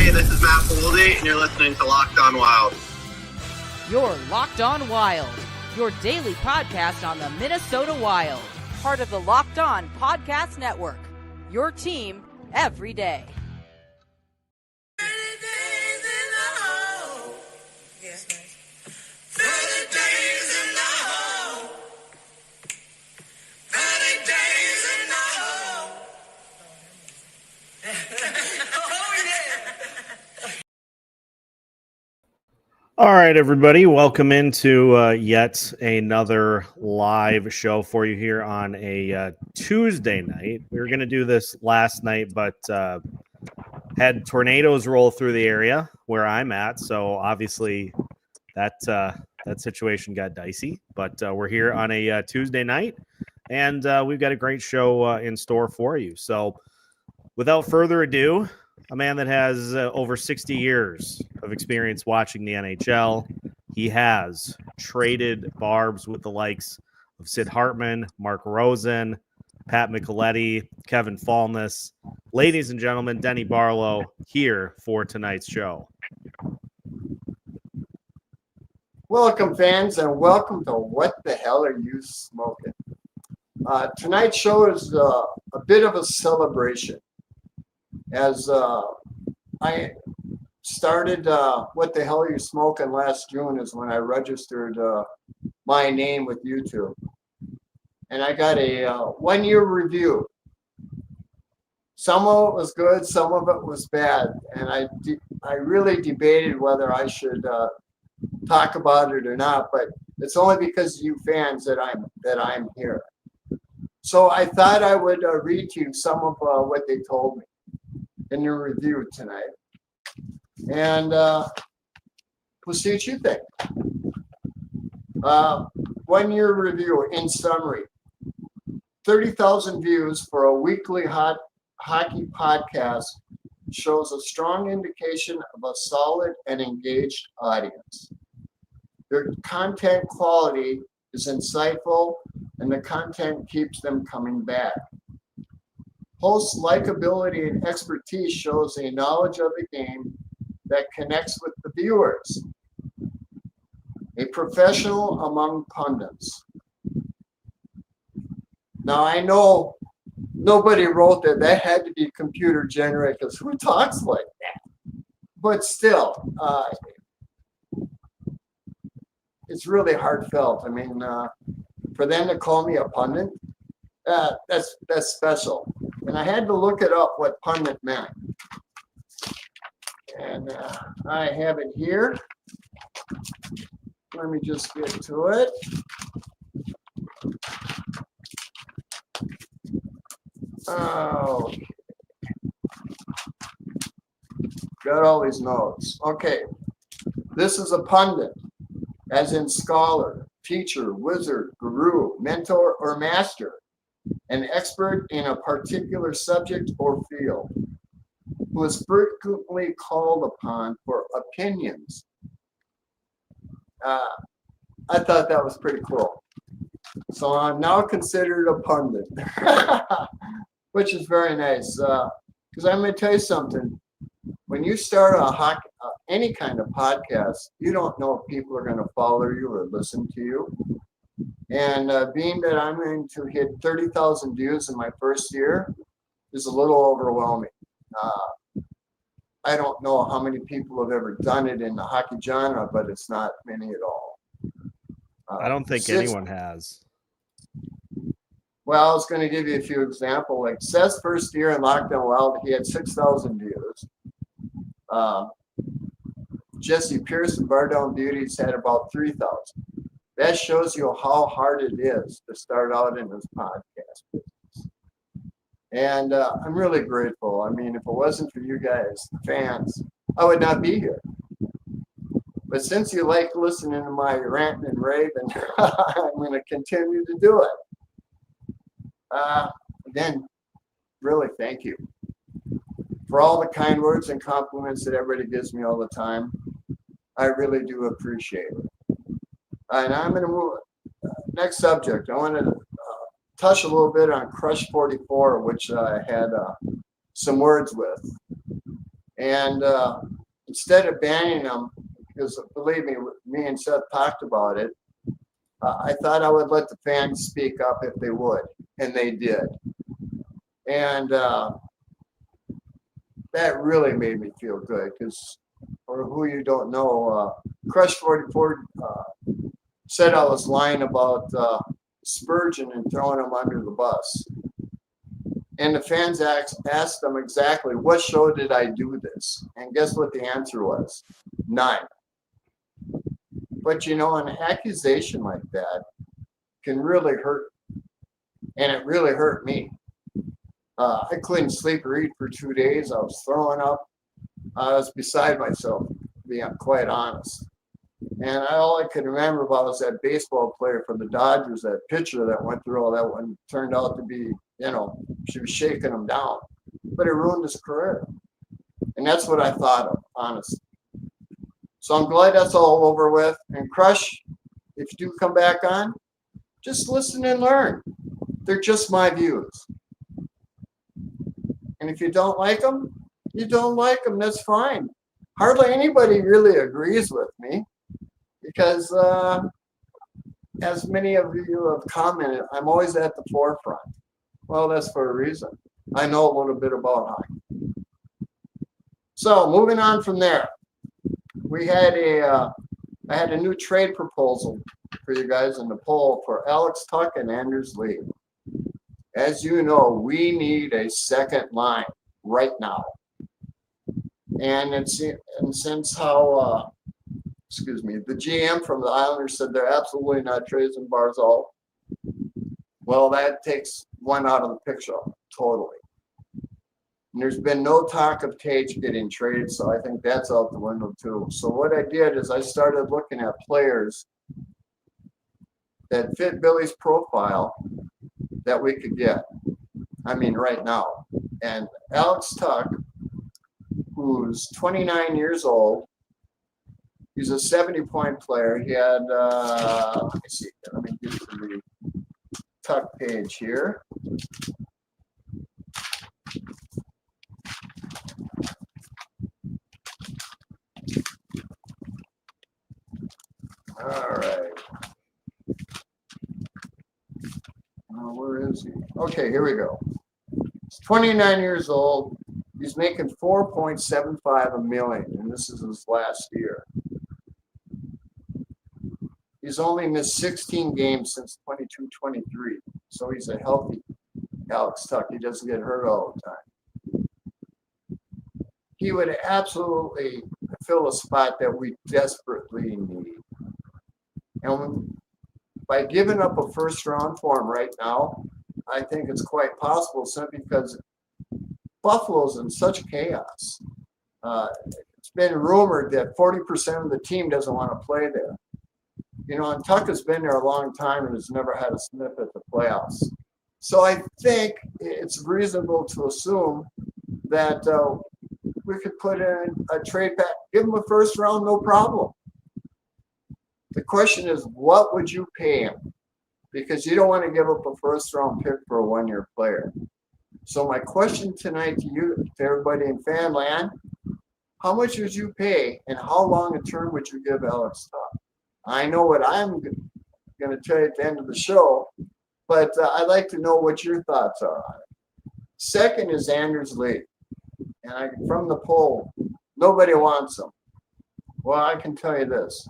Hey, this is Matt Boldy, and you're listening to Locked On Wild. You're Locked On Wild, your daily podcast on the Minnesota Wild. Part of the Locked On Podcast Network, your team every day. All right, everybody. Welcome into yet another live show for you here on a Tuesday night. We were going to do this last night, but had tornadoes roll through the area where I'm at. So obviously that situation got dicey. But we're here on a Tuesday night, and we've got a great show in store for you. So without further ado, a man that has over 60 years of experience watching the NHL. He has traded barbs with the likes of Sid Hartman, Mark Rosen, Pat Micheletti, Kevin Fallness. Ladies and gentlemen, Denny Barlow here for tonight's show. Welcome, fans, and welcome to What the Hell Are You Smoking? Tonight's show is a bit of a celebration. As I started What the Hell Are You Smoking last June is when I registered my name with YouTube. And I got a 1-year review. Some of it was good, some of it was bad. And I really debated whether I should talk about it or not, but it's only because of you fans that I'm here. So I thought I would read to you some of what they told me in your review tonight, and we'll see what you think. 1-year review in summary: 30,000 views for a weekly hockey podcast shows a strong indication of a solid and engaged audience. Their content quality is insightful, and the content keeps them coming back. Hosts' likability and expertise shows a knowledge of the game that connects with the viewers. A professional among pundits. Now, I know nobody wrote that. That had to be computer generated, because who talks like that? But still, it's really heartfelt. I mean, for them to call me a pundit, that's special. And I had to look it up what pundit meant. And I have it here. Let me just get to it. Oh, got all these notes. Okay, this is a pundit, as in scholar, teacher, wizard, guru, mentor, or master. An expert in a particular subject or field, who is frequently called upon for opinions. I thought that was pretty cool. So I'm now considered a pundit, which is very nice. Because I'm going to tell you something. When you start any kind of podcast, you don't know if people are going to follow you or listen to you. And being that I'm going to hit 30,000 views in my first year is a little overwhelming. I don't know how many people have ever done it in the hockey genre, but it's not many at all. I don't think anyone has. Well, I was going to give you a few examples. Like Seth's first year in Locked On Wild, he had 6,000 views. Jesse Pierce and Bar Down Beauties had about 3,000. That shows you how hard it is to start out in this podcast business. And I'm really grateful. I mean, if it wasn't for you guys, the fans, I would not be here. But since you like listening to my rant and rave, and I'm going to continue to do it. Again, really thank you for all the kind words and compliments that everybody gives me all the time. I really do appreciate it. And I'm going to move next subject. I want to touch a little bit on Crush 44, which I had some words with. And instead of banning them, because believe me, me and Seth talked about it, I thought I would let the fans speak up if they would, and they did. And that really made me feel good because, for who you don't know, Crush 44 said I was lying about Spurgeon and throwing him under the bus. And the fans asked them exactly, what show did I do this? And guess what the answer was? None. But you know, an accusation like that can really hurt. And it really hurt me. I couldn't sleep or eat for 2 days. I was throwing up. I was beside myself, to be quite honest. And all I could remember about was that baseball player for the Dodgers, that pitcher that went through all that one, turned out to be, you know, she was shaking him down. But it ruined his career. And that's what I thought of, honestly. So I'm glad that's all over with. And Crush, if you do come back on, just listen and learn. They're just my views. And if you don't like them, you don't like them. That's fine. Hardly anybody really agrees with me because, as many of you have commented, I'm always at the forefront. Well, that's for a reason. I know a little bit about hockey. So moving on from there, we had I had a new trade proposal for you guys in the poll for Alex Tuch and Anders Lee. As you know, we need a second line right now. And since how, the GM from the Islanders said they're absolutely not trading Barzal, well, that takes one out of the picture totally. And there's been no talk of Tage getting traded, so I think that's out the window too. So what I did is I started looking at players that fit Billy's profile that we could get. I mean, right now. And Alex Tuch, who's 29 years old, he's a 70-point player. He had, let me see, let me get to the Tuch page here. All right. Where is he? Okay, here we go. He's 29 years old. He's making $4.75 million, and this is his last year. He's only missed 16 games since 22-23, so he's a healthy Alex Tuch. He doesn't get hurt all the time. He would absolutely fill a spot that we desperately need. And by giving up a first round for him right now, I think it's quite possible simply because Buffalo's in such chaos. It's been rumored that 40% of the team doesn't want to play there. You know, and Tuch has been there a long time and has never had a sniff at the playoffs. So I think it's reasonable to assume that we could put in a trade back, give him a first round, no problem. The question is, what would you pay him? Because you don't want to give up a first round pick for a one-year player. So my question tonight to you, to everybody in Fanland, how much would you pay and how long a term would you give Alex Tuch? I know what I'm going to tell you at the end of the show, but I'd like to know what your thoughts are on it. Second is Anders Lee. And from the poll, nobody wants him. Well, I can tell you this.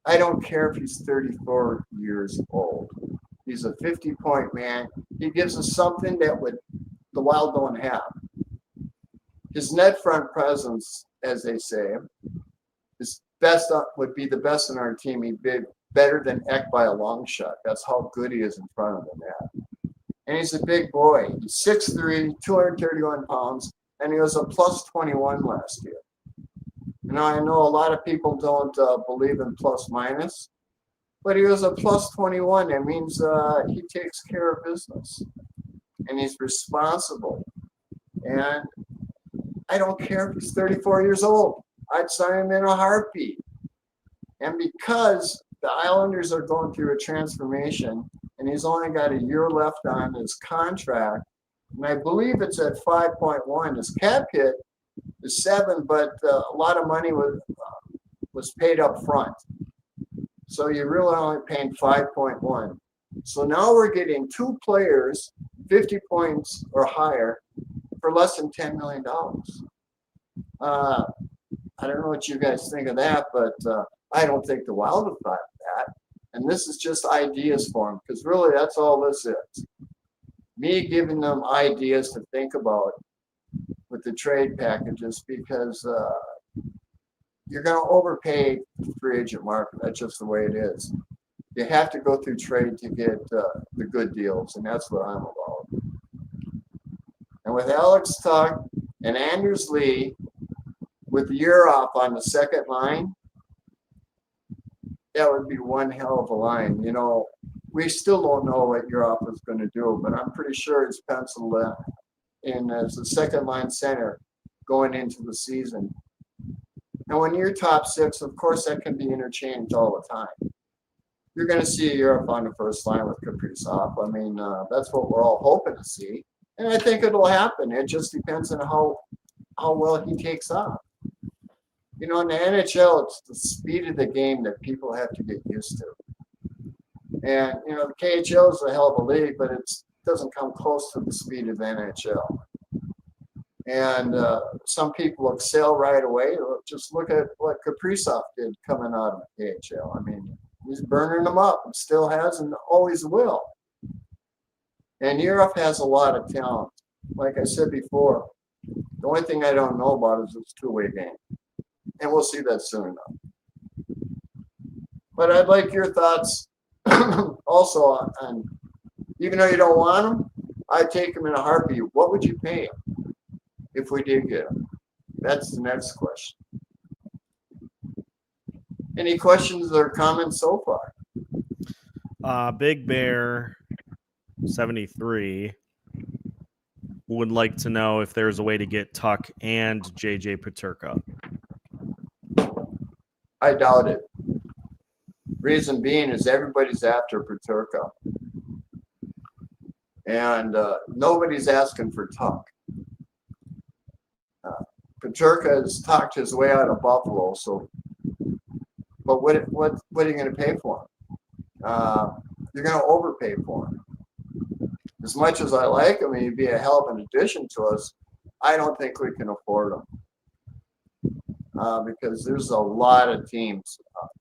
I don't care if he's 34 years old. He's a 50-point man. He gives us something that the Wild don't have. His net front presence, as they say, is best would be the best in our team. He'd be better than Eck by a long shot. That's how good he is in front of the net. And he's a big boy. He's 6'3", 231 pounds, and he was a plus 21 last year. Now, I know a lot of people don't believe in plus minus, but he was a plus 21. That means he takes care of business, and he's responsible. And I don't care if he's 34 years old. I'd sign him in a heartbeat. And because the Islanders are going through a transformation, and he's only got a year left on his contract, and I believe it's at 5.1, his cap hit is 7, but a lot of money was paid up front. So you're really only paying 5.1. So now we're getting 2 players, 50 points or higher, for less than $10 million. I don't know what you guys think of that, but I don't think the Wild have thought of that. And this is just ideas for them, because really that's all this is. Me giving them ideas to think about with the trade packages, because you're going to overpay the free agent market. That's just the way it is. You have to go through trade to get the good deals, and that's what I'm about. And with Alex Tuck and Anders Lee, with Europe on the second line, that would be one hell of a line. You know, we still don't know what Europe is going to do, but I'm pretty sure it's penciled in as a second line center going into the season. And when you're top 6, of course, that can be interchanged all the time. You're going to see Europe on the first line with Kaprizov. I mean, that's what we're all hoping to see. And I think it'll happen. It just depends on how well he takes off. You know, in the NHL, it's the speed of the game that people have to get used to. And, you know, the KHL is a hell of a league, but it doesn't come close to the speed of the NHL. And some people excel right away. Just look at what Kaprizov did coming out of the KHL. I mean, he's burning them up and still has and always will. And Europe has a lot of talent. Like I said before, the only thing I don't know about is its two-way game. And we'll see that soon enough. But I'd like your thoughts also on, even though you don't want them, I'd take them in a heartbeat. What would you pay them if we did get them? That's the next question. Any questions or comments so far? Big Bear 73 would like to know if there's a way to get Tuck and JJ Peterka. I doubt it. Reason being is everybody's after Peterka. And nobody's asking for Tuck. Peterka has talked his way out of Buffalo, so but what are you going to pay for him? You're going to overpay for him. As much as I like him, he'd be a hell of an addition to us. I don't think we can afford him. Because there's a lot of teams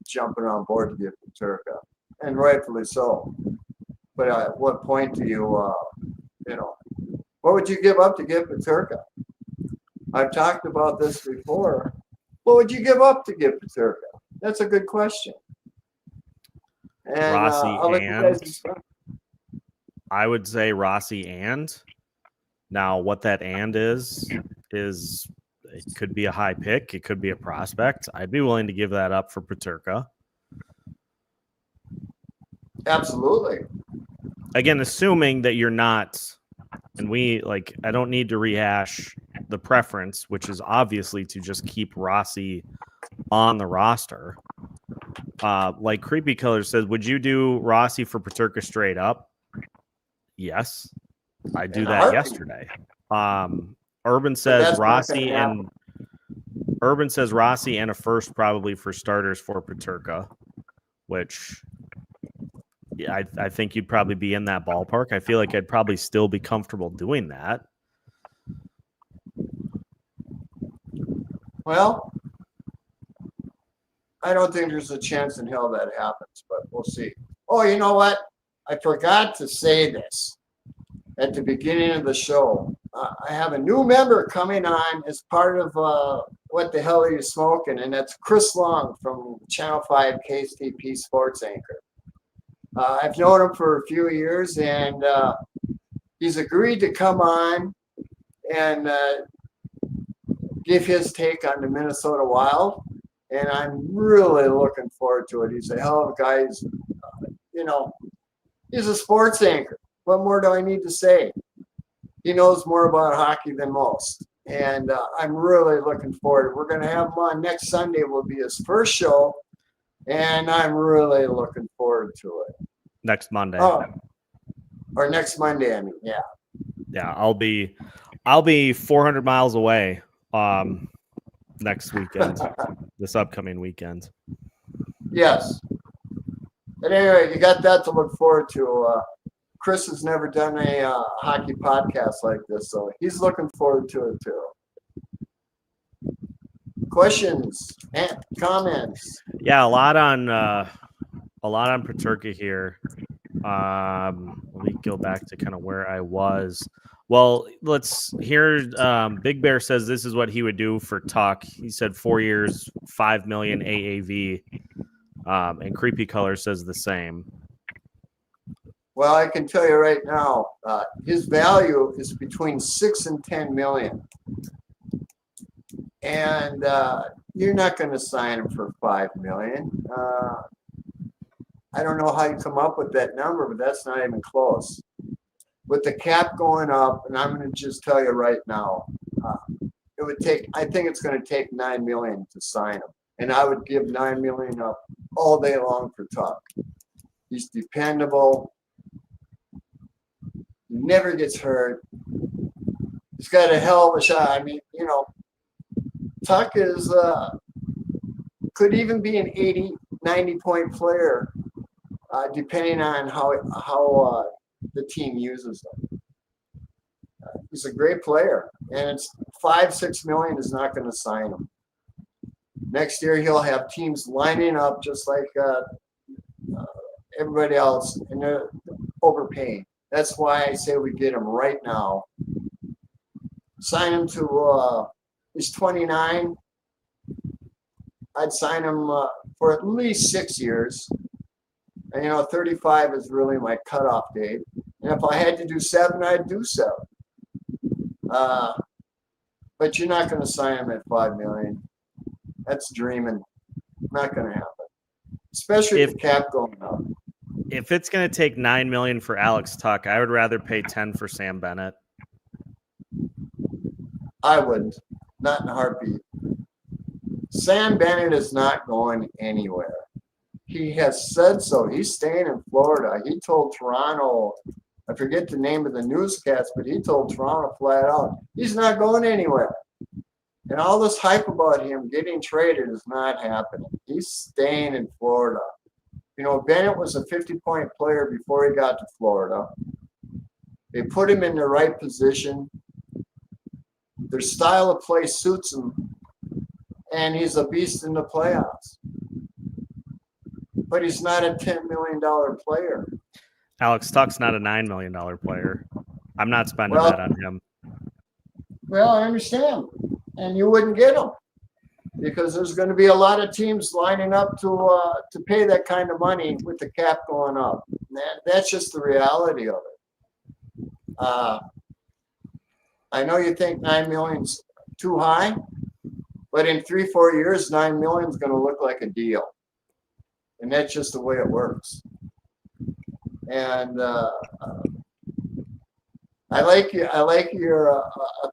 jumping on board to get Peterka, and rightfully so. But at what point do you what would you give up to get Peterka? I've talked about this before. What would you give up to get Peterka? That's a good question. And Rossi I would say Rossi and. Now, what that and is it could be a high pick. It could be a prospect. I'd be willing to give that up for Peterka. Absolutely. Again, assuming that you're not, and I don't need to rehash the preference, which is obviously to just keep Rossi on the roster. Like Creepy Killer says, would you do Rossi for Peterka straight up? Yes. I do that yesterday. Urban says Rossi and a first probably for starters for Peterka, which I think you'd probably be in that ballpark. I feel like I'd probably still be comfortable doing that. Well, I don't think there's a chance in hell that happens, but we'll see. Oh, you know what? I forgot to say this at the beginning of the show. I have a new member coming on as part of What the Hell Are You Smoking? And that's Chris Long from Channel 5 KSTP Sports Anchor. I've known him for a few years, and he's agreed to come on and give his take on the Minnesota Wild. And I'm really looking forward to it. He's a hell of a guy. He's a sports anchor. What more do I need to say? He knows more about hockey than most. And I'm really looking forward. We're going to have him on next Sunday. Will be his first show. And I'm really looking forward to it. Next Monday. Oh, or next Monday, I mean, yeah. Yeah, I'll be 400 miles away next weekend, this upcoming weekend. Yes. But anyway, you got that to look forward to. Chris has never done a hockey podcast like this, so he's looking forward to it too. Questions and comments? Yeah, a lot on Paterka here. Let me go back to kind of where I was. Well, let's hear. Big Bear says this is what he would do for Tuck. He said 4 years, 5 million AAV. And Creepy Color says the same. Well, I can tell you right now, his value is between 6 and 10 million. And you're not going to sign him for 5 million. I don't know how you come up with that number, but that's not even close. With the cap going up, and I'm going to just tell you right now, it would take, I think it's going to take 9 million to sign him. And I would give 9 million up all day long for Tuck. He's dependable. He never gets hurt. He's got a hell of a shot. I mean, you know, Tuck is could even be an 80, 90-point player, depending on how the team uses him. He's a great player, and it's 5-6 million is not going to sign him. Next year he'll have teams lining up just like everybody else, and they're overpaying. That's why I say we get him right now. Sign him to he's 29. I'd sign him for at least 6 years. And, you know, 35 is really my cutoff date. And if I had to do 7, I'd do 7. But you're not going to sign him at 5 million. That's dreaming. Not going to happen. Especially if the cap going up. If it's going to take 9 million for Alex Tuck, I would rather pay 10 for Sam Bennett. I wouldn't. Not in a heartbeat. Sam Bennett is not going anywhere. He has said so. He's staying in Florida. He told Toronto, I forget the name of the newscast, but he told Toronto flat out, he's not going anywhere. And all this hype about him getting traded is not happening. He's staying in Florida. You know, Bennett was a 50-point player before he got to Florida. They put him in the right position. Their style of play suits him, and he's a beast in the playoffs. But he's not a $10 million player. Alex Tuck's not a $9 million player. I'm not spending that on him. Well, I understand. And you wouldn't get him because there's going to be a lot of teams lining up to pay that kind of money with the cap going up. That's just the reality of it. I know you think 9 million's too high, but in 3-4 years, 9 million is going to look like a deal. And that's just the way it works. And I like your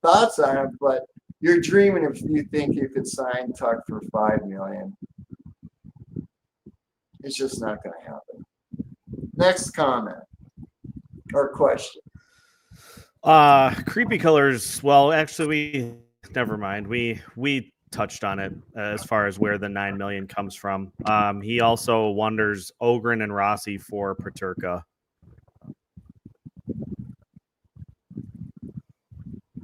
thoughts on it, but you're dreaming if you think you could sign Tuck for 5 million. It's just not going to happen. Next comment or question. Creepy Colors. Well, actually, never mind. We touched on it as far as where the 9 million comes from. He also wonders Ogren and Rossi for Paterka.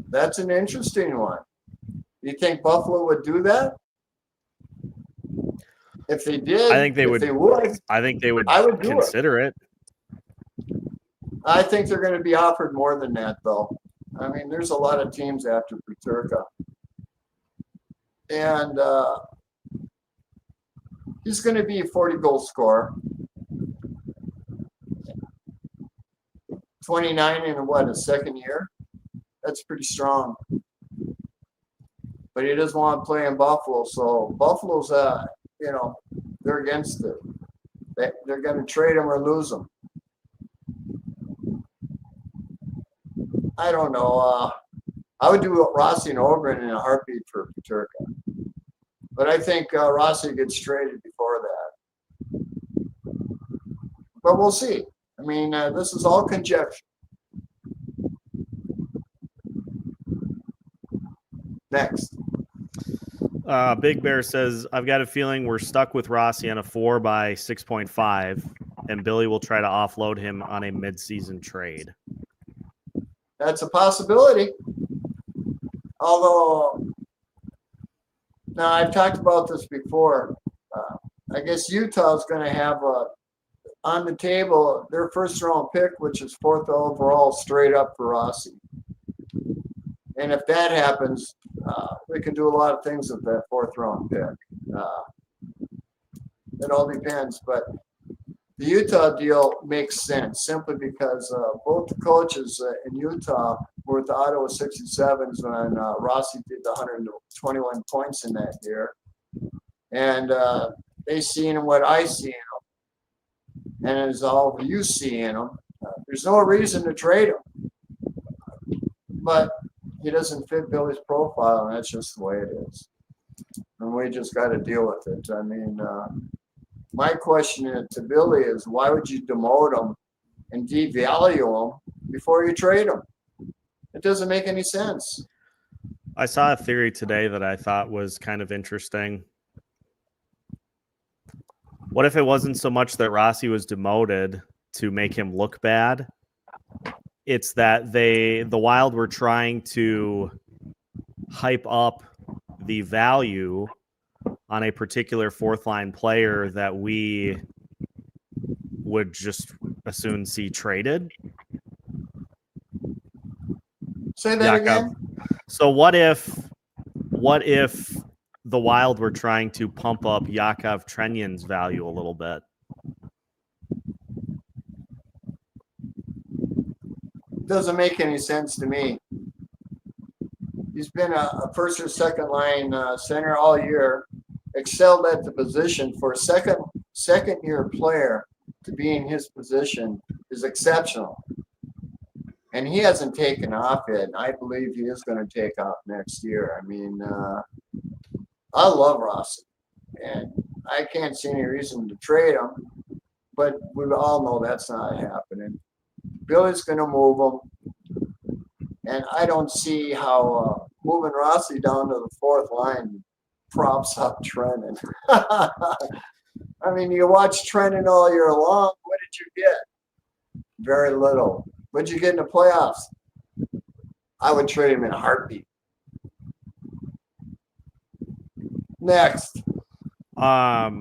That's an interesting one. Do you think Buffalo would do that? If they did, I think they would. I think they would. I would consider it. I think they're going to be offered more than that, though. I mean, there's a lot of teams after Paterka. And he's going to be a 40-goal scorer. 29 in what, his second year? That's pretty strong. But he doesn't want to play in Buffalo, so Buffalo's, you know, they're against it. They're going to trade him or lose him. I don't know. I would do Rossi and Ogren in a heartbeat for Paterka. But I think Rossi gets traded before that. But we'll see. I mean, this is all conjecture. Next. Big Bear says, I've got a feeling we're stuck with Rossi on a 4 by 6.5, and Billy will try to offload him on a midseason trade. That's a possibility. Although, now I've talked about this before. I guess Utah is going to have on the table their first round pick, which is 4th overall, straight up for Rossi. And if that happens, we can do a lot of things with that 4th round pick. It all depends, but the Utah deal makes sense simply because both the coaches in Utah were with the Ottawa 67s when Rossi did the 121 points in that year. And they seen what I see in them. And it's all you see in them. There's no reason to trade him. But he doesn't fit Billy's profile, and that's just the way it is. And we just got to deal with it. I mean, my question to Billy is, why would you demote him and devalue him before you trade him? It doesn't make any sense. I saw a theory today that I thought was kind of interesting. What if it wasn't so much that Rossi was demoted to make him look bad? It's that the Wild were trying to hype up the value on a particular 4th line player that we would just as soon see traded. Say that again. So what if the Wild were trying to pump up Yakov Trenyan's value a little bit? Doesn't make any sense to me. He's been a first or second line center all year, excelled at the position. For a second year player to be in his position is exceptional. And he hasn't taken off yet. I believe he is going to take off next year. I mean, I love Rossi, and I can't see any reason to trade him, but we all know that's not happening. Billy's going to move him, and I don't see how moving Rossi down to the 4th line props up Trenton. I mean, you watch Trenton all year long. What did you get? Very little. What did you get in the playoffs? I would trade him in a heartbeat. Next. What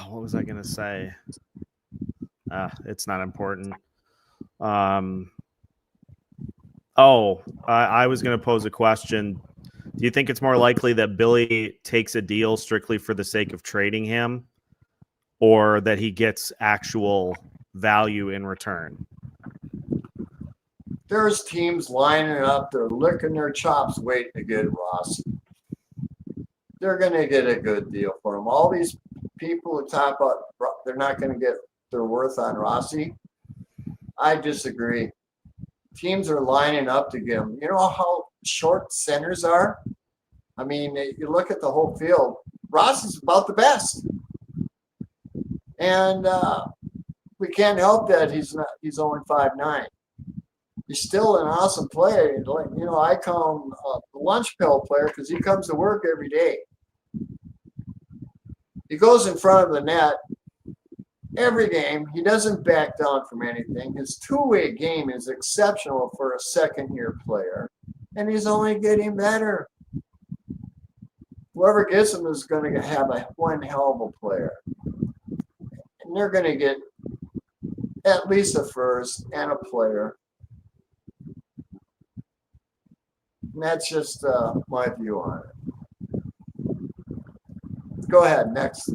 was I going to say? It's not important. I was going to pose a question. Do you think it's more likely that Billy takes a deal strictly for the sake of trading him, or that he gets actual value in return? There's teams lining up. They're licking their chops waiting to get Rossi. They're going to get a good deal for him. All these people who talk about they're not going to get their worth on Rossi, I disagree. Teams are lining up to get him. You know how short centers are? I mean, you look at the whole field. Rossi's about the best. And we can't help that he's only 5'9". He's still an awesome player. You know, I call him a lunch pail player because he comes to work every day. He goes in front of the net every game. He doesn't back down from anything. His two-way game is exceptional for a second-year player, and he's only getting better. Whoever gets him is going to have one hell of a player. And they're going to get at least a first and a player. And that's just my view on it. Go ahead, next.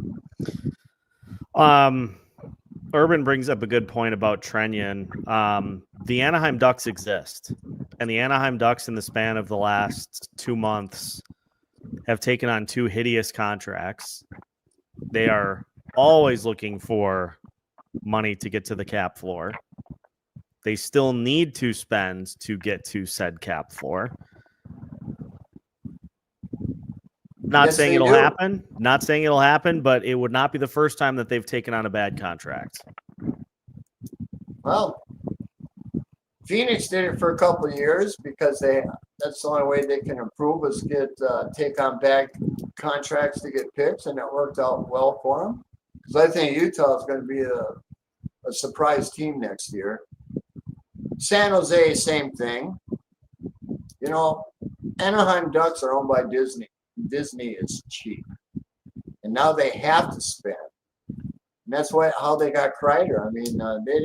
Urban brings up a good point about Trenyan. The Anaheim Ducks exist, and the Anaheim Ducks in the span of the last 2 months have taken on 2 hideous contracts. They are always looking for money to get to the cap floor. They still need to spend to get to said cap floor. Not saying it'll happen. Not saying it'll happen, but it would not be the first time that they've taken on a bad contract. Well, Phoenix did it for a couple of years because they that's the only way they can improve is take on back contracts to get picks, and it worked out well for them. Because I think Utah is going to be a surprise team next year. San Jose, same thing. You know, Anaheim Ducks are owned by Disney. Disney is cheap, and now they have to spend. And that's how they got Kreider. I mean, they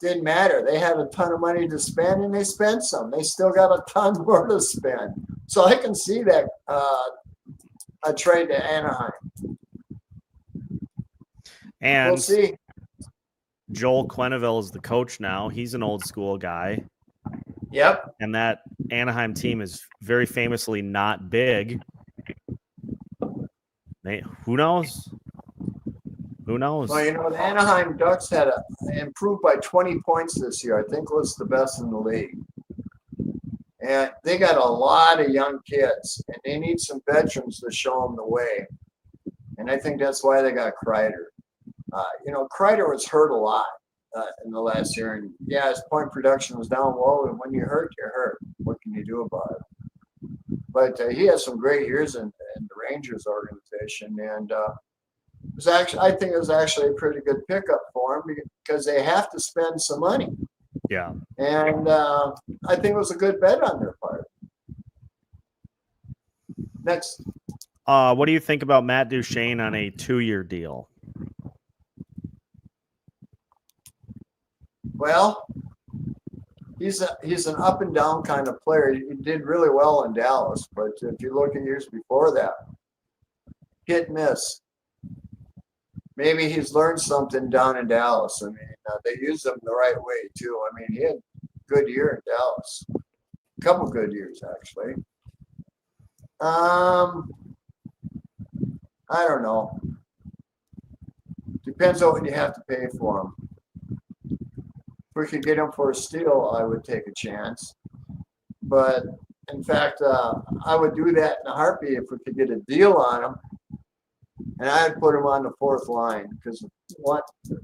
didn't matter. They had a ton of money to spend, and they spent some. They still got a ton more to spend. So I can see that a trade to Anaheim. And we'll see. Joel Quenneville is the coach now. He's an old school guy. Yep. And that Anaheim team is very famously not big. Who knows? Who knows? Well, you know, the Anaheim Ducks had improved by 20 points this year. I think was the best in the league. And they got a lot of young kids, and they need some veterans to show them the way. And I think that's why they got Kreider. You know, Kreider was hurt a lot in the last year. And, yeah, his point production was down low. And when you're hurt, you're hurt. What can you do about it? But he has some great years in the Rangers organization. And I think it was actually a pretty good pickup for him because they have to spend some money. Yeah. And I think it was a good bet on their part. Next. What do you think about Matt Duchene on a 2-year deal? Well, he's an up and down kind of player. He did really well in Dallas, but if you look at years before that, hit and miss. Maybe he's learned something down in Dallas. I mean, they use him the right way too. I mean, he had a good year in Dallas, a couple good years actually. I don't know. Depends on what you have to pay for him. If we could get him for a steal, I would take a chance. But in fact, I would do that in a heartbeat if we could get a deal on him. And I'd put him on the fourth line because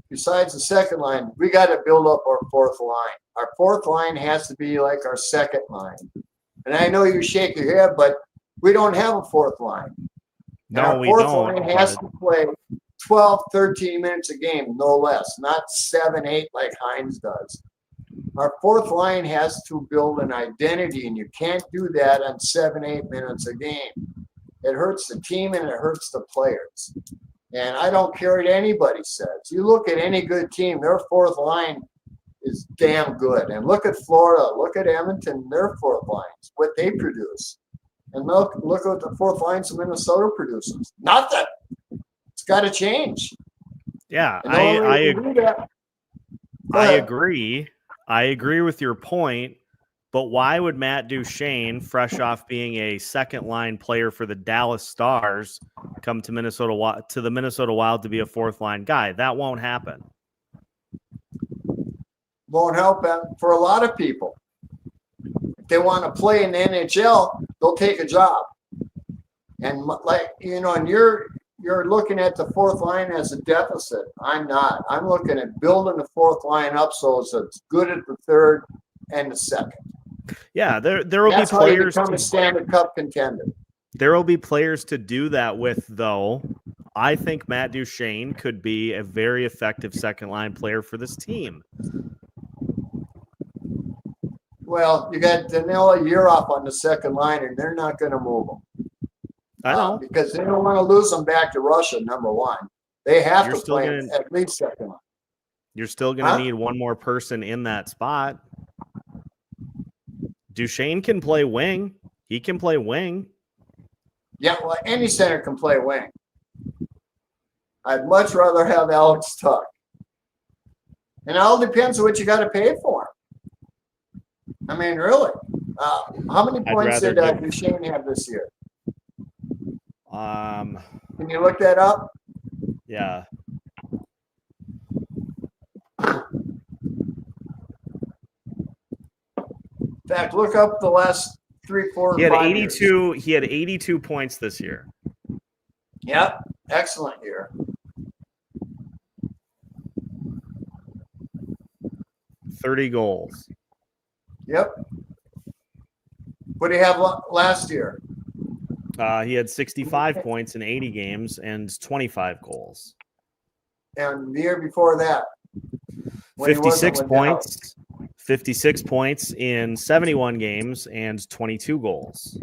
besides the second line, we got to build up our fourth line. Our fourth line has to be like our second line. And I know you shake your head, but we don't have a fourth line. No, we don't. Our fourth line has to play 12, 13 minutes a game, no less, not 7, 8 like Hines does. Our fourth line has to build an identity, and you can't do that on 7, 8 minutes a game. It hurts the team and it hurts the players. And I don't care what anybody says. You look at any good team, their fourth line is damn good. And look at Florida, look at Edmonton, their fourth lines, what they produce. And look what the fourth lines of Minnesota produces. Nothing. It's got to change. Yeah, I agree. I agree with your point. But why would Matt Duchene, fresh off being a second-line player for the Dallas Stars, come to the Minnesota Wild to be a fourth-line guy? That won't happen. Won't help for a lot of people. If they want to play in the NHL, they'll take a job. And and you're looking at the fourth line as a deficit. I'm not. I'm looking at building the fourth line up so it's good at the third and the second. Yeah, there will be players. That's how you become a Stanley Cup contender. There will be players to do that with, though. I think Matt Duchene could be a very effective second-line player for this team. Well, you got Danilo a year off on the second line, and they're not going to move him. I know. Because they don't want to lose them back to Russia, number one. They have to play at least second line. You're still going to need one more person in that spot. Duchene can play wing. He can play wing. Yeah, well, any center can play wing. I'd much rather have Alex Tuck. And it all depends on what you got to pay for him. I mean, really. How many points did Duchene have this year? Can you look that up? Yeah. In fact, look up the last 3, 4, He had 5 82. years. He had 82 points this year. Yep, excellent year. 30 goals. Yep. What did he have last year? He had 65 points in 80 games and 25 goals. And the year before that, 56 points. 56 points in 71 games and 22 goals.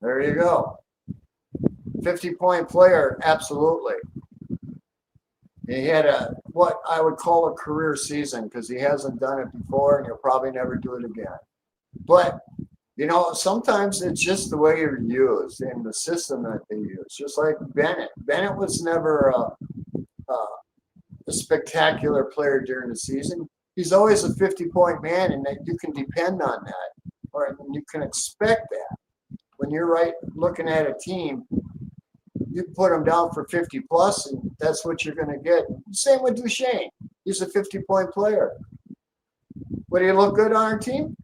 There you go. 50-point player, absolutely. He had what I would call a career season because he hasn't done it before and he'll probably never do it again. But, sometimes it's just the way you're used and the system that they use. Just like Bennett. Bennett was never a spectacular player during the season. He's always a 50-point man, and that you can depend on that, or you can expect that. When you're looking at a team, you put him down for 50 plus, and that's what you're going to get. Same with Duchesne. He's a 50-point player. Would he look good on our team?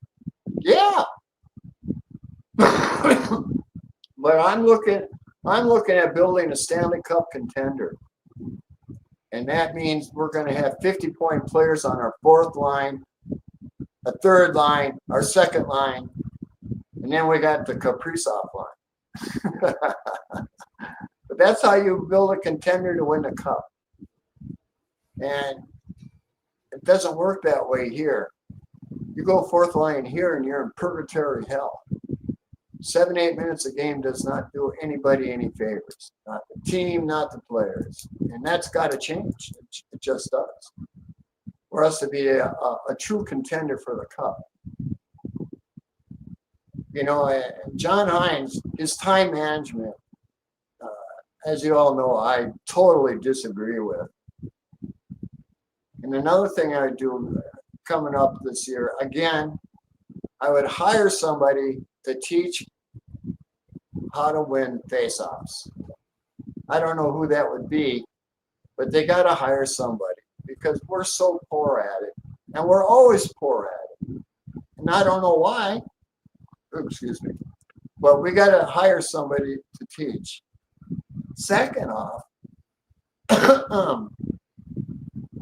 Yeah. But I'm looking at building a Stanley Cup contender. And that means we're going to have 50-point players on our fourth line, a third line, our second line, and then we got the Kaprizov line. But that's how you build a contender to win the cup. And it doesn't work that way here. You go fourth line here and you're in purgatory hell. 7-8 minutes a game does not do anybody any favors. Not the team, not the players. And that's got to change. It just does. For us to be a true contender for the cup. John Hines, his time management, as you all know, I totally disagree with. And another thing I would do coming up this year, again, I would hire somebody to teach how to win faceoffs. I don't know who that would be, but they got to hire somebody because we're so poor at it, and we're always poor at it. And I don't know why. Excuse me. But we got to hire somebody to teach. Second off,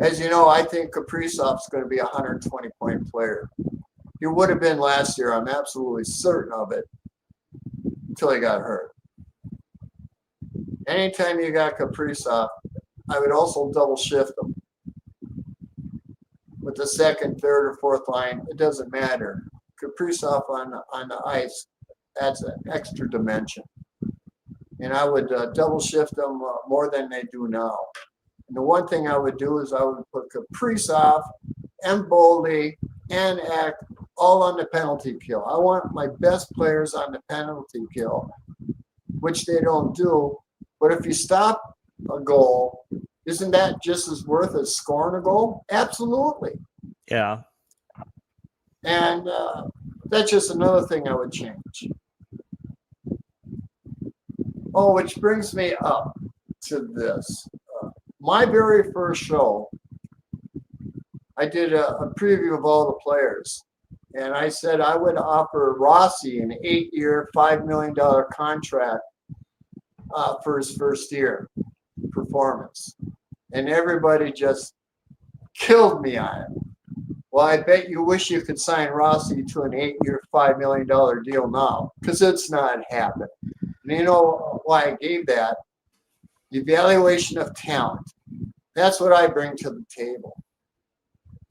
as you know, I think Kaprizov's going to be a 120-point player. He would have been last year. I'm absolutely certain of it until he got hurt. Anytime you got Kaprizov, I would also double shift him. With the second, third, or fourth line, it doesn't matter. Kaprizov on the ice adds an extra dimension. And I would double shift them more than they do now. And the one thing I would do is I would put Kaprizov and Boldy and Eck all on the penalty kill. I want my best players on the penalty kill, which they don't do. But if you stop a goal, isn't that just as worth as scoring a goal? Absolutely. Yeah. And that's just another thing I would change. Oh, which brings me up to this. My very first show, I did a preview of all the players. And I said I would offer Rossi an 8-year, $5 million contract for his first year performance. And everybody just killed me on it. Well, I bet you wish you could sign Rossi to an 8-year, $5 million deal now, because it's not happening. And you know why I gave that? The evaluation of talent. That's what I bring to the table.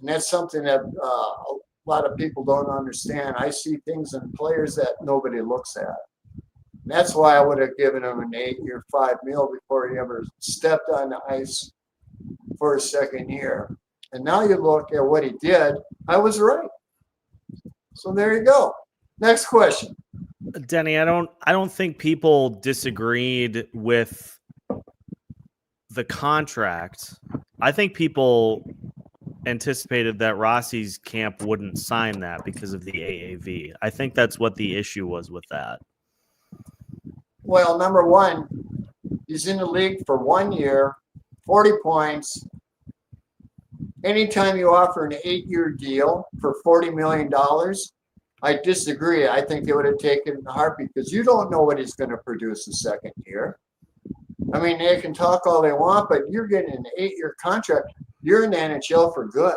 And that's something that a lot of people don't understand. I see things in players that nobody looks at. And that's why I would have given him an 8-year, $5 million before he ever stepped on the ice for his second year. And now you look at what he did, I was right. So there you go. Next question. Denny, I don't think people disagreed with the contract. I think people anticipated that Rossi's camp wouldn't sign that because of the AAV. I think that's what the issue was with that. Well, number one, he's in the league for 1 year, 40 points. Anytime you offer an 8-year deal for $40 million, I disagree. I think they would have taken it in a heartbeat because you don't know what he's going to produce the second year. I mean, they can talk all they want, but you're getting an 8-year contract. You're in the NHL for good.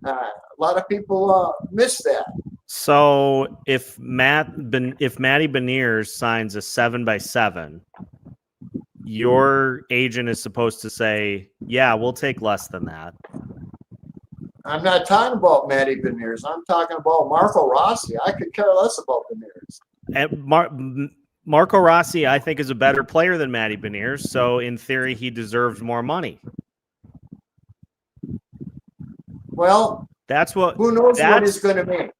A lot of people miss that. So if Matty Beniers signs a 7x7, your agent is supposed to say, "Yeah, we'll take less than that." I'm not talking about Matty Beniers. I'm talking about Marco Rossi. I could care less about Beniers. And Marco Rossi, I think, is a better player than Matty Beniers. So in theory, he deserves more money. Well, That's what. who knows what he's going to make.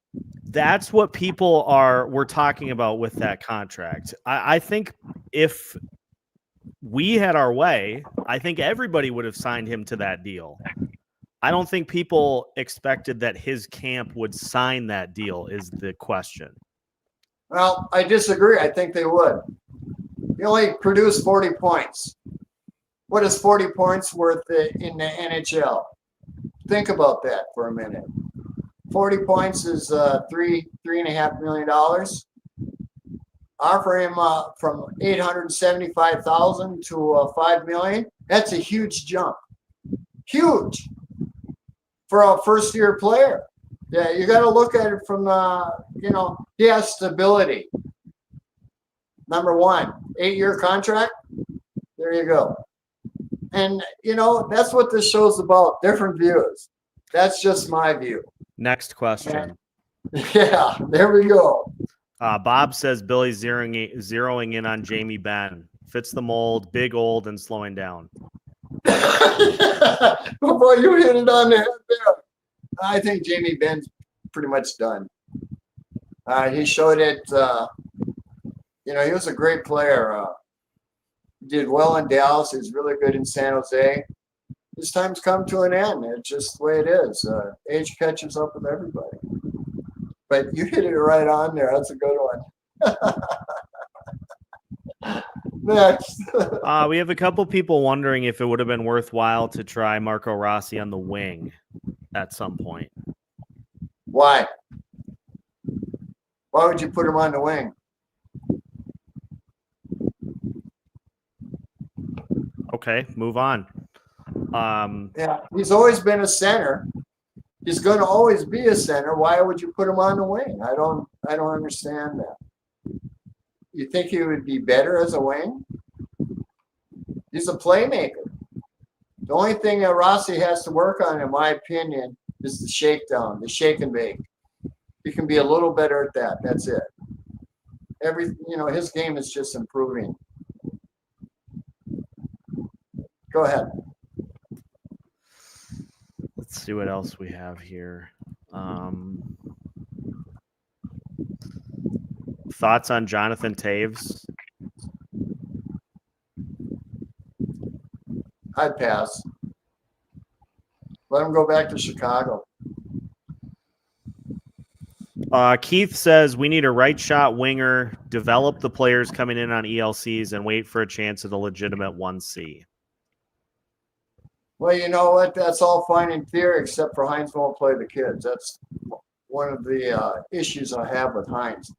That's what people were talking about with that contract. I think if we had our way, I think everybody would have signed him to that deal. I don't think people expected that his camp would sign that deal is the question. Well, I disagree. I think they would. He only produced 40 points. What is 40 points worth in the NHL? Think about that for a minute. 40 points is $3.5 million. Offer him from $875,000 to $5 million. That's a huge jump. Huge for a first-year player. Yeah, you got to look at it from he has stability. Number one, 8-year contract. There you go. And that's what this show's about. Different views. That's just my view. Next question. Yeah, there we go. Bob says Billy's zeroing in on Jamie Benn. Fits the mold, big, old, and slowing down. Boy, you hit it on the head there. I think Jamie Benn's pretty much done. He showed it. He was a great player. Did well in Dallas. He's really good in San Jose. His time's come to an end. It's just the way it is. Age catches up with everybody. But you hit it right on there. That's a good one. Next. We have a couple people wondering if it would have been worthwhile to try Marco Rossi on the wing at some point. Why? Why would you put him on the wing? Okay, move on. Yeah, he's always been a center. He's going to always be a center. Why would you put him on the wing? I don't understand that. You think he would be better as a wing? He's a playmaker. The only thing that Rossi has to work on, in my opinion, is the shakedown, the shake and bake. He can be a little better at that. That's it. His game is just improving. Go ahead. Let's see what else we have here. Thoughts on Jonathan Taves? I'd pass. Let him go back to Chicago. Keith says we need a right shot winger, develop the players coming in on ELCs, and wait for a chance at a legitimate 1C. Well, you know what? That's all fine in theory, except for Hines won't play the kids. That's one of the issues I have with Hines.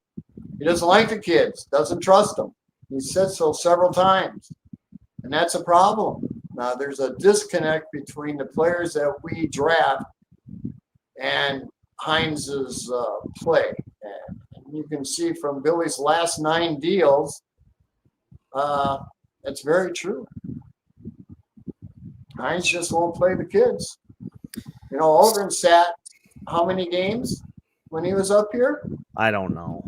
He doesn't like the kids, doesn't trust them. He said so several times, and that's a problem. Now, there's a disconnect between the players that we draft and Hines's play. And you can see from Billy's last 9 deals, it's very true. Hines just won't play the kids. Ogren sat how many games when he was up here? I don't know.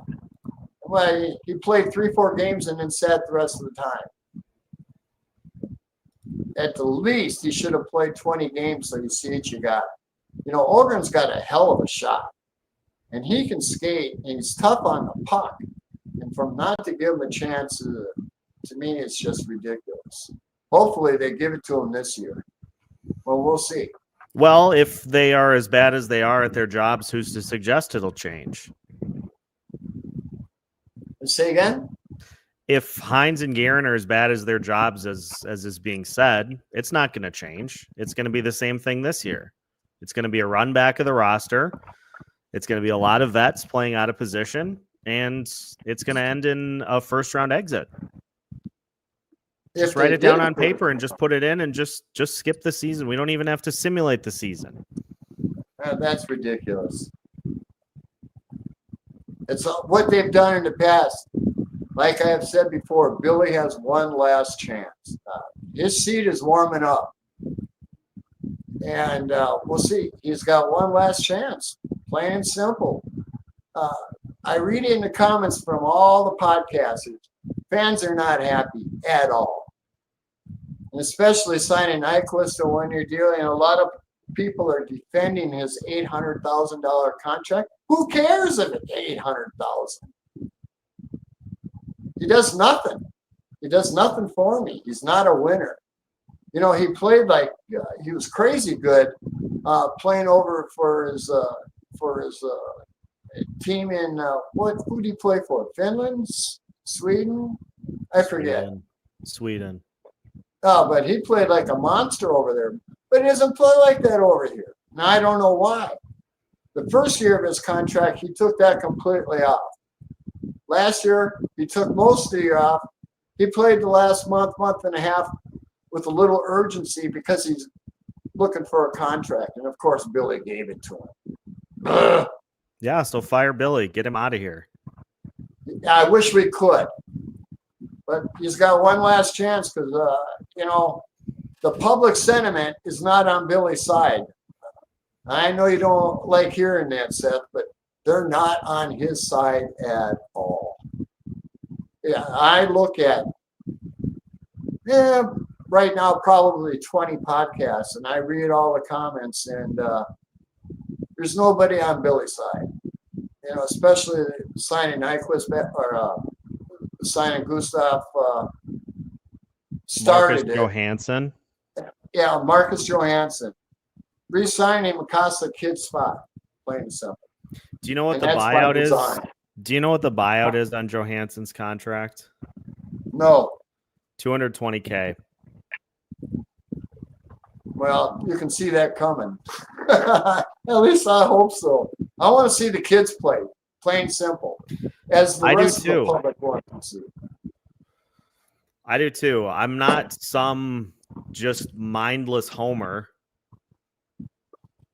Well, he played 3-4 games and then sat the rest of the time. At the least, he should have played 20 games so you see what you got. Ogren's got a hell of a shot. And he can skate, and he's tough on the puck. And from not to give him a chance, to me, it's just ridiculous. Hopefully they give it to him this year. Well, we'll see. Well, if they are as bad as they are at their jobs, who's to suggest it'll change? Say again? If Hines and Guerin are as bad as their jobs as is being said, it's not going to change. It's going to be the same thing this year. It's going to be a run back of the roster. It's going to be a lot of vets playing out of position, and it's going to end in a first-round exit. Just write it down on paper and just put it in and just skip the season. We don't even have to simulate the season. That's ridiculous. It's what they've done in the past. Like I have said before, Billy has one last chance. His seat is warming up. And we'll see. He's got one last chance, plain and simple. I read in the comments from all the podcasters. Fans are not happy at all. And especially signing Nyquist a one-year deal. And a lot of people are defending his $800,000 contract. Who cares if it's $800,000? He does nothing. He does nothing for me. He's not a winner. You know, he played like he was crazy good playing over for his team in who did he play for? Finland, Sweden? I forget. Sweden. Oh, but he played like a monster over there. But he doesn't play like that over here. Now I don't know why. The first year of his contract, he took that completely off. Last year, he took most of the year off. He played the last month and a half with a little urgency because he's looking for a contract. And of course, Billy gave it to him. Ugh. Yeah, so fire Billy. Get him out of here. I wish we could. But he's got one last chance because, you know, the public sentiment is not on Billy's side. I know you don't like hearing that, Seth, but they're not on his side at all. Yeah, I look at right now probably 20 podcasts, and I read all the comments, and there's nobody on Billy's side. You know, especially signing Nyquist or signing Gustav started Marcus Johansson. Yeah, Marcus Johansson. Re-signing him cost the kid's spot, plain and simple. Do you know what the buyout is? Do you know what the buyout is on Johansson's contract? No. $220K. Well, you can see that coming. At least I hope so. I want to see the kids play, plain simple. As the rest of the public wants to see. I do too. I'm not some just mindless homer.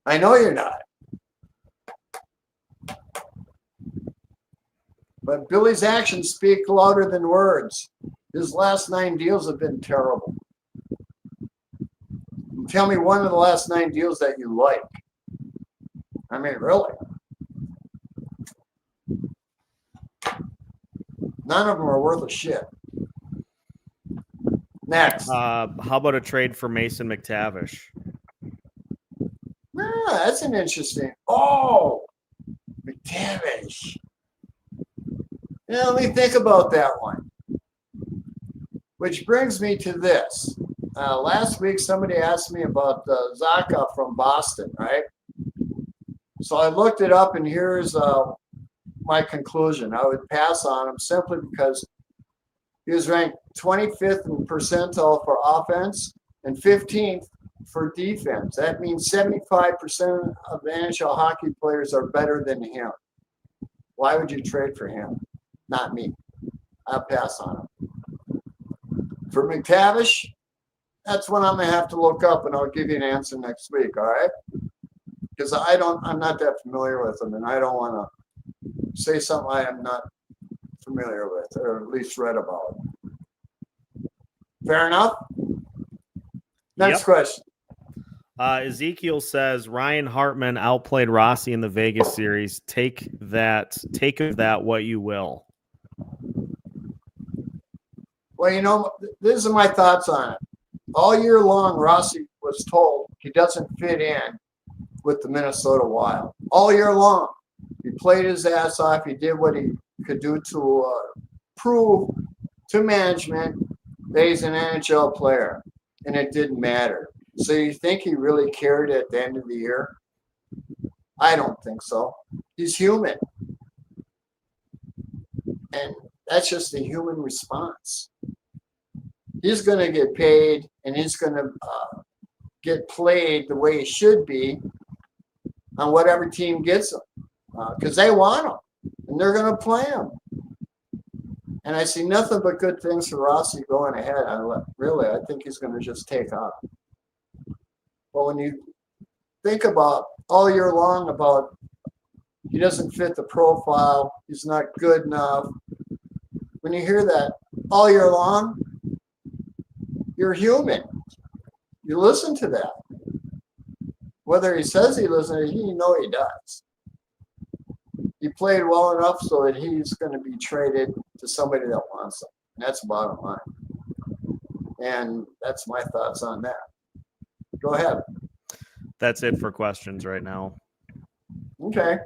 I know you're not. But Billy's actions speak louder than words. His last 9 deals have been terrible. Tell me one of the last 9 deals that you like. I mean, really. None of them are worth a shit. Next. How about a trade for Mason McTavish? That's an interesting. Oh, McTavish. Yeah, let me think about that one. Which brings me to this. Last week, somebody asked me about Zaka from Boston, right? So I looked it up, and here's my conclusion. I would pass on him simply because he was ranked 25th in percentile for offense and 15th for defense. That means 75% of the NHL hockey players are better than him. Why would you trade for him? Not me. I'll pass on him. For McTavish, that's one I'm going to have to look up, and I'll give you an answer next week, all right? Because I'm not that familiar with him, and I don't want to say something I am not familiar with, or at least read about. Fair enough? Next question. Ezekiel says Ryan Hartman outplayed Rossi in the Vegas series. Take of that what you will. Well, you know, these are my thoughts on it. All year long, Rossi was told he doesn't fit in with the Minnesota Wild. All year long. He played his ass off. He did what he could do to prove to management that he's an NHL player, and it didn't matter. So you think he really cared at the end of the year? I don't think so. He's human. And that's just a human response. He's going to get paid, and he's going to get played the way he should be on whatever team gets him, because they want him, and they're going to play him. And I see nothing but good things for Rossi going ahead. I think he's going to just take off. But when you think about all year long about he doesn't fit the profile, he's not good enough. When you hear that all year long, you're human. You listen to that. Whether he says he listens, you know he does. He played well enough so that he's going to be traded to somebody that wants him. And that's the bottom line. And that's my thoughts on that. Go ahead. That's it for questions right now. Okay.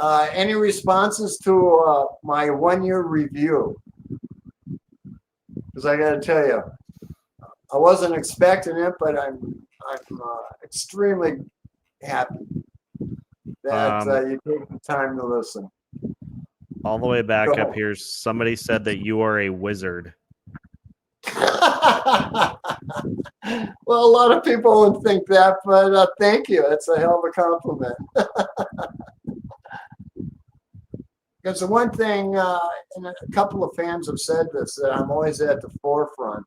Any responses to my 1 year review? Because I got to tell you, I wasn't expecting it, but I'm extremely happy that you take the time to listen. All the way back up here, somebody said that you are a wizard. Well, a lot of people wouldn't think that, but thank you. It's a hell of a compliment. Because the one thing, and a couple of fans have said this, that I'm always at the forefront.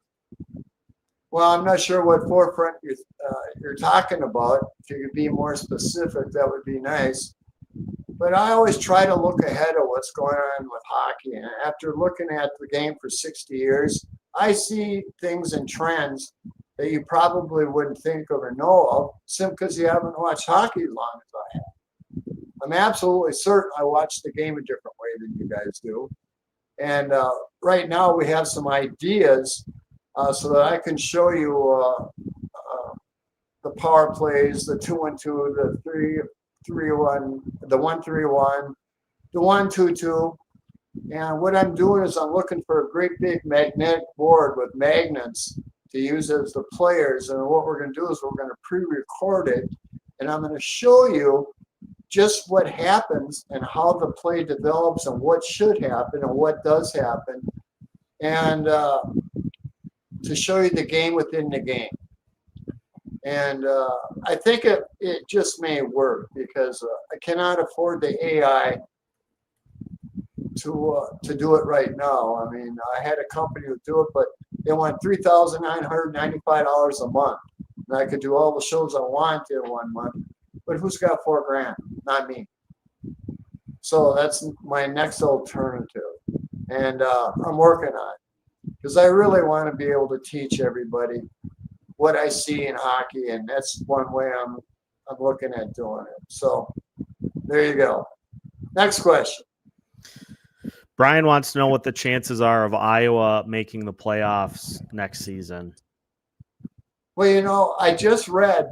Well, I'm not sure what forefront you're talking about. If you could be more specific, that would be nice. But I always try to look ahead of what's going on with hockey. And after looking at the game for 60 years, I see things and trends that you probably wouldn't think of or know of, simply because you haven't watched hockey as long as I have. I'm absolutely certain I watch the game a different way than you guys do. And right now we have some ideas so that I can show you the power plays, the 2-1-2, the 3-3-1, the 1-3-1, the 1-2-2. And what I'm doing is I'm looking for a great big magnetic board with magnets to use as the players. And what we're going to do is we're going to pre-record it. And I'm going to show you just what happens and how the play develops and what should happen and what does happen. And to show you the game within the game. And I think it just may work because I cannot afford the AI to do it right now. I mean, I had a company to do it, but they want $3,995 a month. And I could do all the shows I want in 1 month. But who's got $4,000? Not me. So that's my next alternative. And I'm working on it because I really want to be able to teach everybody what I see in hockey. And that's one way I'm looking at doing it. So there you go. Next question. Brian wants to know what the chances are of Iowa making the playoffs next season. Well, you know, I just read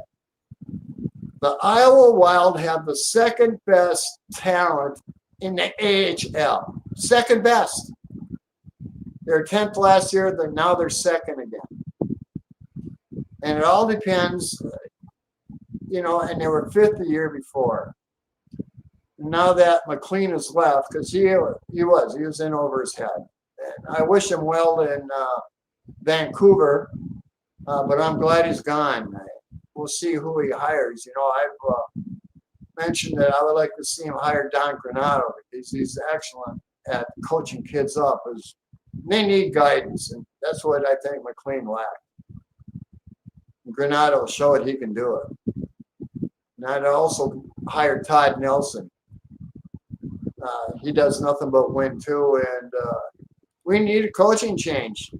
the Iowa Wild have the second best talent in the AHL. Second best. They were 10th last year. Now they're second again. And it all depends, you know, and they were 5th the year before. Now that McLean has left, because he was in over his head. And I wish him well in Vancouver, but I'm glad he's gone. We'll see who he hires. You know, I've mentioned that I would like to see him hire Don Granato because he's excellent at coaching kids up. They need guidance, and that's what I think McLean lacked. Granato showed he can do it. And I'd also hired Todd Nelson. He does nothing but win too, and we need a coaching change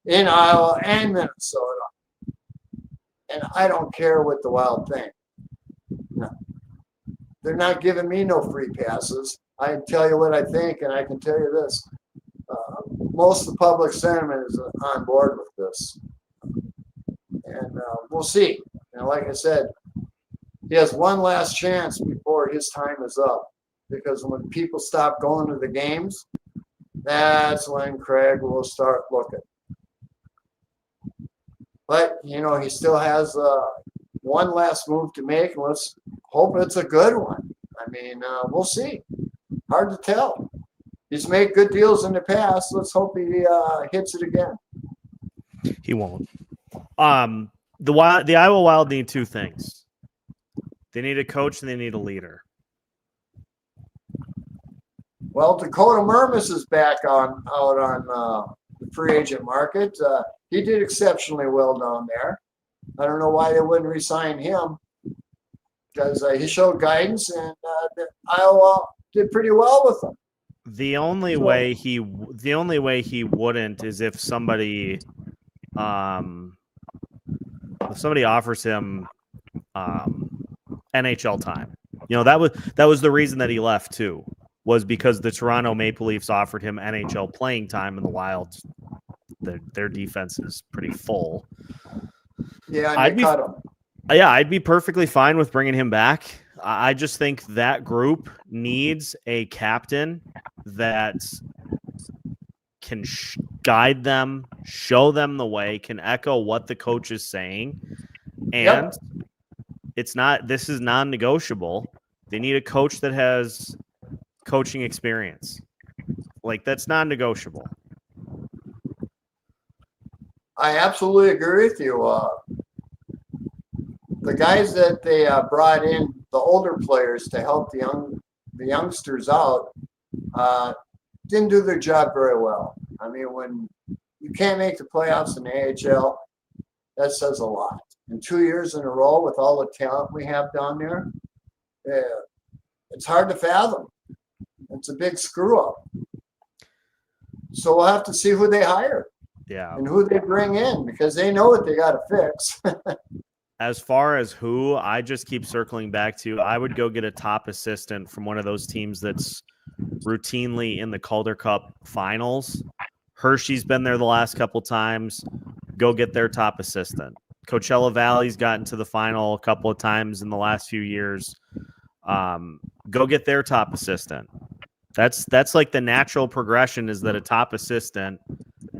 in Iowa and Minnesota. And I don't care what the Wild think. No. They're not giving me no free passes. I can tell you what I think, and I can tell you this. Most of the public sentiment is on board with this. And we'll see. And like I said, he has one last chance before his time is up. Because when people stop going to the games, that's when Craig will start looking. But, you know, he still has one last move to make. And let's hope it's a good one. I mean, we'll see. Hard to tell. He's made good deals in the past. Let's hope he hits it again. He won't. The Iowa Wild need two things. They need a coach and they need a leader. Well, Dakota Mermis is back out on the free agent market. He did exceptionally well down there. I don't know why they wouldn't re-sign him. because he showed guidance, and Iowa did pretty well with him. The only way he wouldn't is if somebody offers him NHL time. That was the reason that he left too, was because the Toronto Maple Leafs offered him NHL playing time, and the Wild, their defense is pretty full. Yeah, and they cut him. Yeah, I'd be perfectly fine with bringing him back. I just think that group needs a captain that can guide them, show them the way, can echo what the coach is saying. And this is non-negotiable. They need a coach that has coaching experience. Like, that's non-negotiable. I absolutely agree with you. The guys that they brought in, the older players to help the youngsters out, didn't do their job very well. I mean, when you can't make the playoffs in the AHL, that says a lot. And 2 years in a row with all the talent we have down there, it's hard to fathom. It's a big screw up. So we'll have to see who they hire. Yeah. And who they bring in, because they know what they got to fix. As far as who, I just keep circling back to, I would go get a top assistant from one of those teams that's routinely in the Calder Cup finals. Hershey's been there the last couple times. Go get their top assistant. Coachella Valley's gotten to the final a couple of times in the last few years. Go get their top assistant. That's like the natural progression, is that a top assistant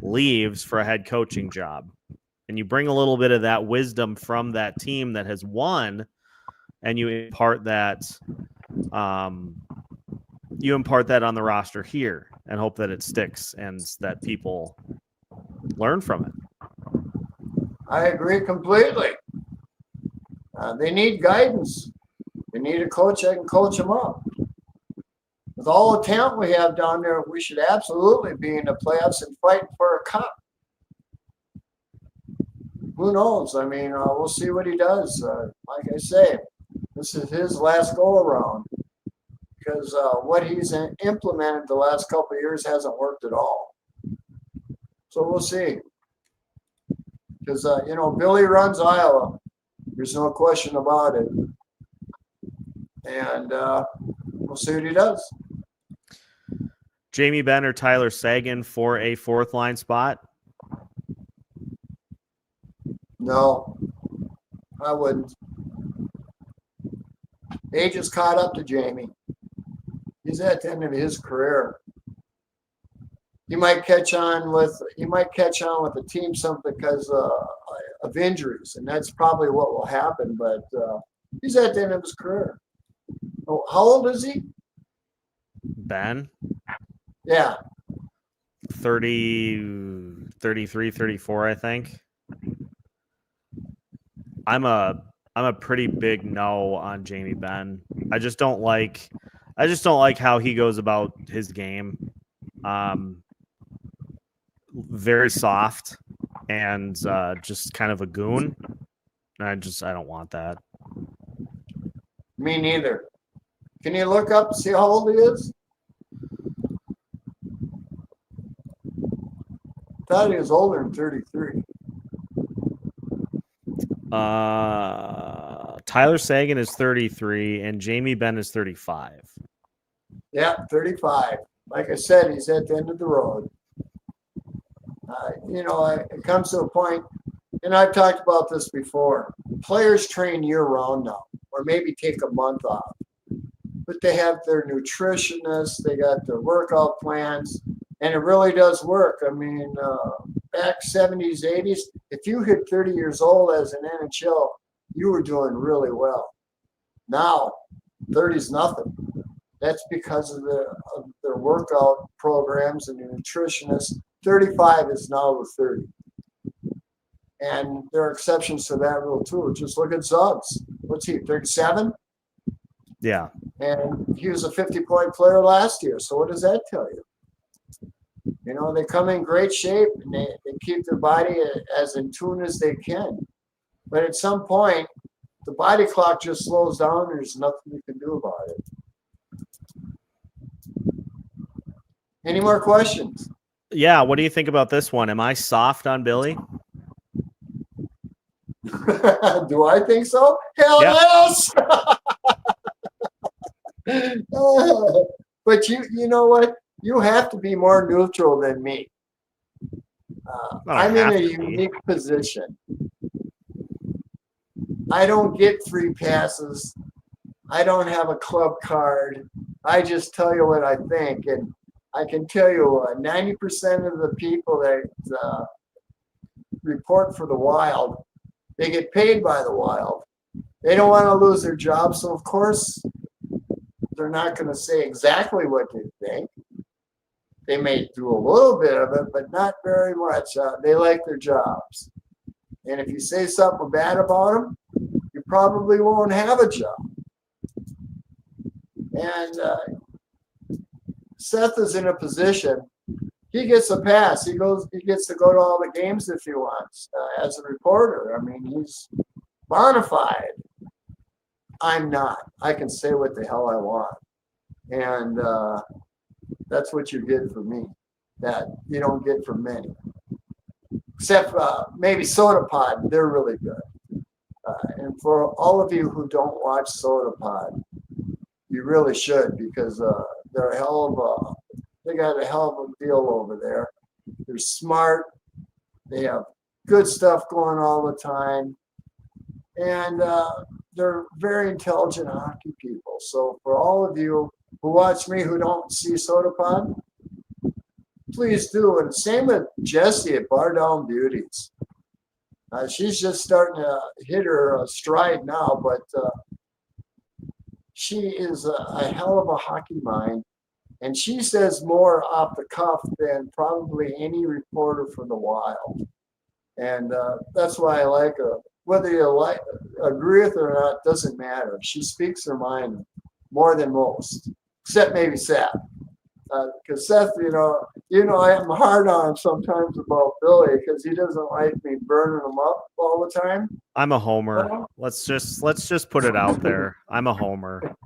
leaves for a head coaching job. And you bring a little bit of that wisdom from that team that has won, and you impart that on the roster here and hope that it sticks and that people learn from it. I agree completely. They need guidance. They need a coach that can coach them up. With all the talent we have down there, we should absolutely be in the playoffs and fighting for a cup. Who knows? I mean, we'll see what he does. Like I say, this is his last go-around, because what he's implemented the last couple of years hasn't worked at all. So we'll see. Because, Billy runs Iowa. There's no question about it. And we'll see what he does. Jamie Benn or Tyler Seguin for a fourth line spot? No, I wouldn't. Age has caught up to Jamie. He's at the end of his career. He might catch on with the team something because of injuries, and that's probably what will happen. But he's at the end of his career. Oh, how old is he? Ben? Yeah. 30, 33, 34, I think. I'm a pretty big no on Jamie Benn. I just don't like how he goes about his game. Very soft and just kind of a goon. I don't want that. Me neither. Can you look up and see how old he is? Thought he was older than 33. Tyler Seguin is 33 and Jamie Benn is 35. Yeah, 35. Like I said, he's at the end of the road. It comes to a point, and I've talked about this before. Players train year-round now, or maybe take a month off. But they have their nutritionists, they got their workout plans, and it really does work. I mean, back 70s, 80s, if you hit 30 years old as an NHL, you were doing really well. Now, 30's nothing. That's because of their workout programs and the nutritionists. 35 is now the 30. And there are exceptions to that rule, too. Just look at Zuggs. What's he, 37? Yeah. And he was a 50-point player last year. So what does that tell you? They come in great shape, and they keep their body as in tune as they can. But at some point, the body clock just slows down. There's nothing you can do about it. Any more questions? Yeah, what do you think about this one? Am I soft on Billy? Do I think so? Hell yes! But you know what? You have to be more neutral than me. I'm in a unique position. I don't get free passes. I don't have a club card. I just tell you what I think. And I can tell you 90% of the people that report for the Wild, they get paid by the Wild. They don't want to lose their job. So, of course, they're not going to say exactly what they think. They may do a little bit of it, but not very much. They like their jobs. And if you say something bad about them, you probably won't have a job. And Seth is in a position, he gets a pass. He gets to go to all the games if he wants as a reporter. I mean, he's bona fide. I'm not. I can say what the hell I want. And that's what you get from me that you don't get from many. Except maybe Soda Pod, they're really good. And for all of you who don't watch Soda Pod, you really should, because they're they got a hell of a deal over there. They're smart. They have good stuff going all the time. And they're very intelligent hockey people. So for all of you who watch me who don't see Soda Pod, please do. And same with Jessie at Bar Down Beauties. She's just starting to hit her stride now, but she is a hell of a hockey mind. And she says more off the cuff than probably any reporter for the Wild. And that's why I like her. Whether you agree with her or not doesn't matter. She speaks her mind more than most, except maybe Seth. Because Seth, you know, I'm hard on him sometimes about Billy because he doesn't like me burning him up all the time. I'm a homer. Let's just put it out there. I'm a homer.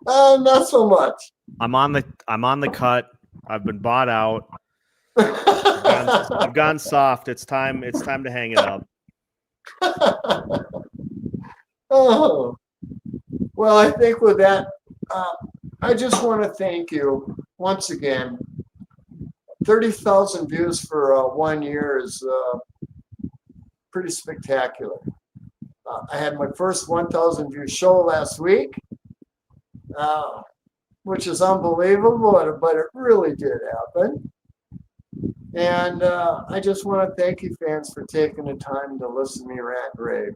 Not so much. I'm on the cut. I've been bought out. I've gone soft. It's time to hang it up. Oh, well, I think with that, I just want to thank you once again. 30,000 views for 1 year is pretty spectacular. I had my first 1,000 view show last week, which is unbelievable, but it really did happen. And I just want to thank you, fans, for taking the time to listen to me rant and rave.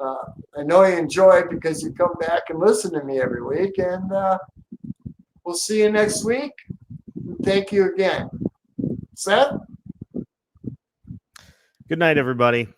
I know you enjoy it because you come back and listen to me every week, and we'll see you next week. Thank you again. Seth? Good night, everybody.